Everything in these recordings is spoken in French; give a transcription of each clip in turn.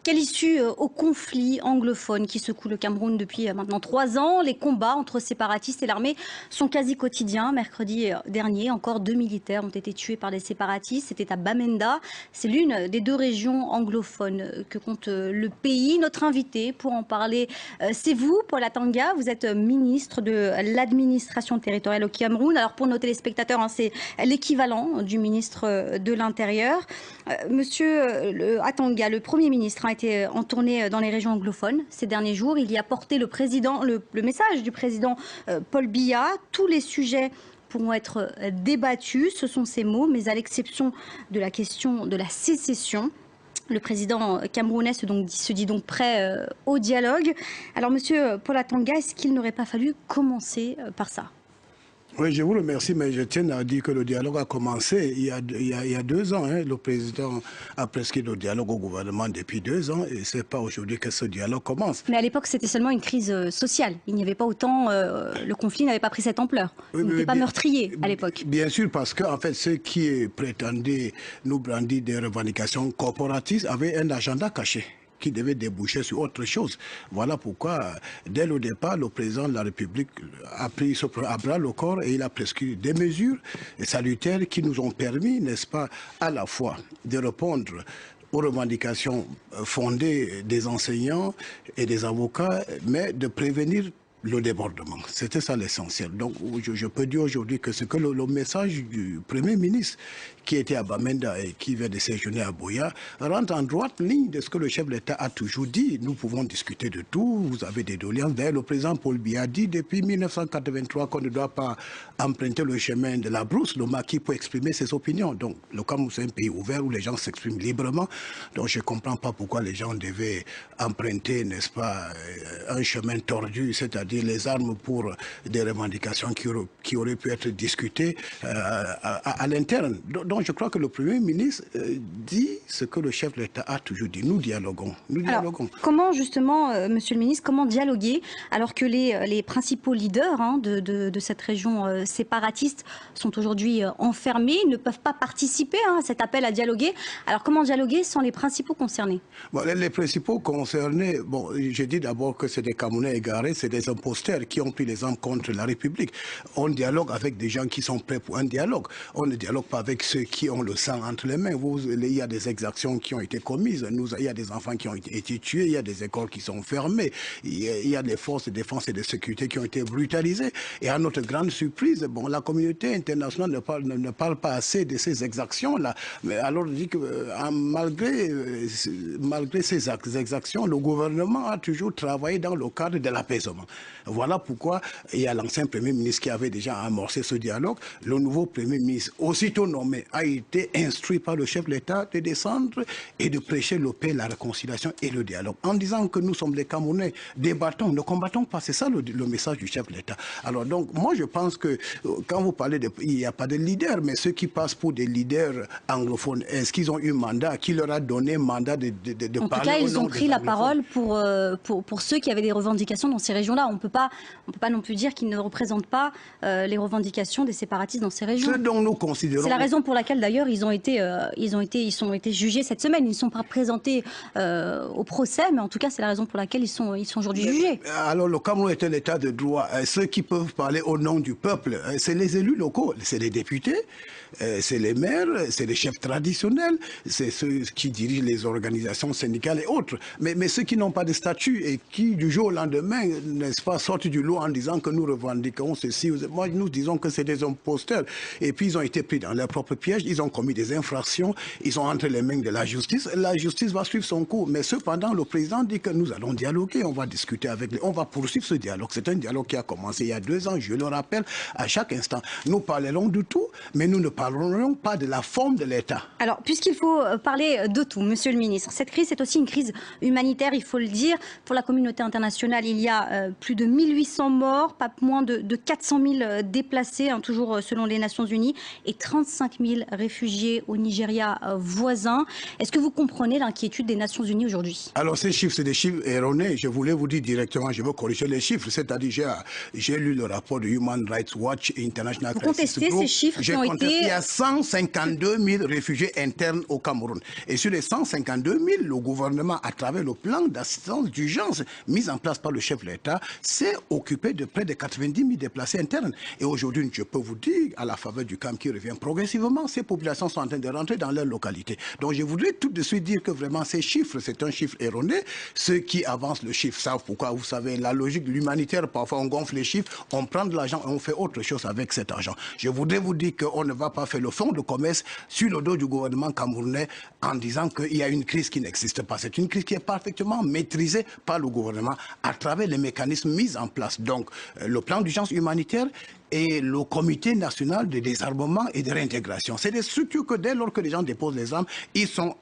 Quelle issue au conflit anglophone qui secoue le Cameroun depuis maintenant 3 ans? Les combats entre séparatistes et l'armée sont quasi quotidiens. Mercredi dernier, encore 2 militaires ont été tués par les séparatistes. C'était à Bamenda. C'est l'une des 2 régions anglophones que compte le pays. Notre invité pour en parler, c'est vous, Paul Atanga. Vous êtes ministre de l'administration territoriale au Cameroun. Alors pour nos téléspectateurs, c'est l'équivalent du ministre de l'Intérieur. Monsieur Atanga, le Premier ministre, a été en tournée dans les régions anglophones ces derniers jours. Il y a porté le message du président Paul Biya. Tous les sujets pourront être débattus, ce sont ses mots, mais à l'exception de la question de la sécession. Le président camerounais se dit donc prêt au dialogue. Alors, monsieur Paul Atanga, est-ce qu'il n'aurait pas fallu commencer par ça ? Oui, je vous remercie, mais je tiens à dire que le dialogue a commencé il y a 2 ans. Le président a prescrit le dialogue au gouvernement depuis 2 ans et ce n'est pas aujourd'hui que ce dialogue commence. Mais à l'époque, c'était seulement une crise sociale. Il n'y avait pas autant, le conflit n'avait pas pris cette ampleur. Il n'était pas meurtrier à l'époque. Bien sûr, parce qu'en fait, ceux qui prétendaient nous brandir des revendications corporatistes avaient un agenda caché qui devait déboucher sur autre chose. Voilà pourquoi, dès le départ, le président de la République a pris à bras le corps et il a prescrit des mesures salutaires qui nous ont permis, n'est-ce pas, à la fois de répondre aux revendications fondées des enseignants et des avocats, mais de prévenir le débordement. C'était ça l'essentiel. Donc, je peux dire aujourd'hui que c'est que le message du Premier ministre qui était à Bamenda et qui vient de séjourner à Buea rentre en droite ligne de ce que le chef de l'État a toujours dit. Nous pouvons discuter de tout, vous avez des doléances. D'ailleurs, le président Paul Biya a dit depuis 1983 qu'on ne doit pas emprunter le chemin de la brousse. Le maquis peut exprimer ses opinions. Donc, le Cameroun, c'est un pays ouvert où les gens s'expriment librement. Donc, je ne comprends pas pourquoi les gens devaient emprunter, n'est-ce pas, un chemin tordu, c'est-à-dire les armes pour des revendications qui auraient pu être discutées à l'interne. Donc je crois que le Premier ministre dit ce que le chef de l'État a toujours dit. Nous dialoguons. Nous dialoguons. Alors, comment justement, Monsieur le ministre, comment dialoguer alors que les principaux leaders de cette région séparatiste sont aujourd'hui enfermés, ne peuvent pas participer à cet appel à dialoguer? Alors comment dialoguer sans les principaux concernés? Bon, les principaux concernés, bon, j'ai dit d'abord que c'est des Camerounais égarés, c'est des imposteurs qui ont pris les armes contre la République. On dialogue avec des gens qui sont prêts pour un dialogue. On ne dialogue pas avec ceux qui ont le sang entre les mains. Il y a des exactions qui ont été commises. Il y a des enfants qui ont été tués. Il y a des écoles qui sont fermées. Il y a des forces de défense et de sécurité qui ont été brutalisées. Et à notre grande surprise, bon, la communauté internationale ne parle pas assez de ces exactions-là. Mais alors, je dis que malgré ces exactions, le gouvernement a toujours travaillé dans le cadre de l'apaisement. Voilà pourquoi il y a l'ancien Premier ministre qui avait déjà amorcé ce dialogue. Le nouveau Premier ministre, aussitôt nommé, a été instruit par le chef de l'État de descendre et de prêcher le paix, la réconciliation et le dialogue. En disant que nous sommes les Camerounais, débattons, ne combattons pas. C'est ça le message du chef de l'État. Alors donc, moi je pense que quand vous parlez il n'y a pas de leaders, mais ceux qui passent pour des leaders anglophones, est-ce qu'ils ont eu mandat? Qui leur a donné mandat de parler? En tout cas, ils ont pris la parole pour ceux qui avaient des revendications dans ces régions-là. On ne peut pas non plus dire qu'ils ne représentent pas les revendications des séparatistes dans ces régions. Ce dont nous considérons... C'est la raison pour laquelle d'ailleurs ils ont été jugés cette semaine. Ils ne sont pas présentés au procès, mais en tout cas c'est la raison pour laquelle ils sont aujourd'hui jugés. Alors le Cameroun est un état de droit. Ceux qui peuvent parler au nom du peuple, c'est les élus locaux, c'est les députés, c'est les maires, c'est les chefs traditionnels, c'est ceux qui dirigent les organisations syndicales et autres. Mais ceux qui n'ont pas de statut et qui du jour au lendemain, n'est-ce pas, sortent du lot en disant que nous revendiquons ceci. Moi, nous disons que c'est des imposteurs. Et puis ils ont été pris dans leur propre piège, ils ont commis des infractions, ils sont entre les mains de la justice. La justice va suivre son cours. Mais cependant, le président dit que nous allons dialoguer, on va discuter avec on va poursuivre ce dialogue. C'est un dialogue qui a commencé il y a 2 ans, je le rappelle, à chaque instant. Nous parlerons de tout, mais nous ne parlerons pas de la forme de l'État. Alors, puisqu'il faut parler de tout, monsieur le ministre, cette crise est aussi une crise humanitaire, il faut le dire. Pour la communauté internationale, il y a plus de 1800 morts, pas moins de 400 000 déplacés, hein, toujours selon les Nations Unies, et 35 000 réfugiés au Nigeria voisin. Est-ce que vous comprenez l'inquiétude des Nations Unies aujourd'hui? Alors ces chiffres, c'est des chiffres erronés. Je voulais vous dire directement, je veux corriger les chiffres. C'est-à-dire, j'ai lu le rapport de Human Rights Watch et International Crisis Group. Vous contestez ces chiffres qui ont été... Il y a 152 000 réfugiés internes au Cameroun. Et sur les 152 000, le gouvernement, à travers le plan d'assistance d'urgence mis en place par le chef de l'État, s'est occupé de près de 90 000 déplacés internes. Et aujourd'hui, je peux vous dire, à la faveur du camp qui revient progressivement, ces populations sont en train de rentrer dans leur localité. Donc je voudrais tout de suite dire que vraiment ces chiffres, c'est un chiffre erroné. Ceux qui avancent le chiffre savent pourquoi. Vous savez, la logique de l'humanitaire, parfois on gonfle les chiffres, on prend de l'argent et on fait autre chose avec cet argent. Je voudrais vous dire qu'on ne va pas faire le fonds de commerce sur le dos du gouvernement camerounais en disant qu'il y a une crise qui n'existe pas. C'est une crise qui est parfaitement maîtrisée par le gouvernement à travers les mécanismes mis en place. Donc, le plan d'urgence humanitaire et le comité national de désarmement et de réintégration. C'est des structures que dès lors que les gens déposent les armes, ils sont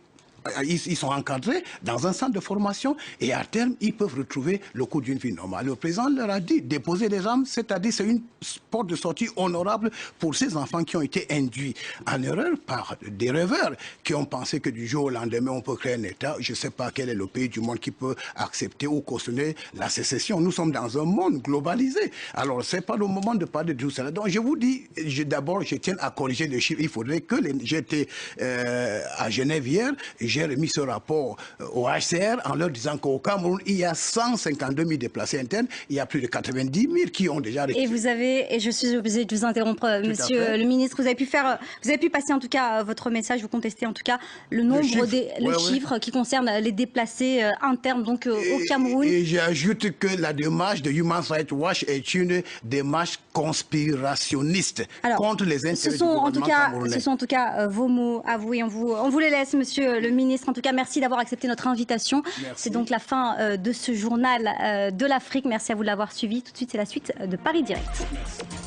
encadrés dans un centre de formation et à terme, ils peuvent retrouver le cours d'une vie normale. Le président leur a dit, déposer des armes, c'est-à-dire c'est une porte de sortie honorable pour ces enfants qui ont été induits en erreur par des rêveurs qui ont pensé que du jour au lendemain, on peut créer un État. Je ne sais pas quel est le pays du monde qui peut accepter ou cautionner la sécession. Nous sommes dans un monde globalisé. Alors, ce n'est pas le moment de parler de tout cela. Donc, je vous dis, d'abord, je tiens à corriger les chiffres. Il faudrait que j'étais à Genève hier, j'ai remis ce rapport au HCR en leur disant qu'au Cameroun, il y a 152 000 déplacés internes, il y a plus de 90 000 qui ont déjà... Et vous avez, et je suis obligée de vous interrompre, monsieur le ministre, vous avez pu passer en tout cas votre message, vous contestez en tout cas le nombre des chiffres qui concernent les déplacés internes donc au Cameroun. Et j'ajoute que la démarche de Human Rights Watch est une démarche conspirationniste contre les intérêts du gouvernement camerounais. Ce sont en tout cas vos mots avoués, on vous les laisse, monsieur le ministre. En tout cas, merci d'avoir accepté notre invitation. C'est donc la fin de ce journal de l'Afrique. Merci à vous de l'avoir suivi. Tout de suite, c'est la suite de Paris Direct. Merci.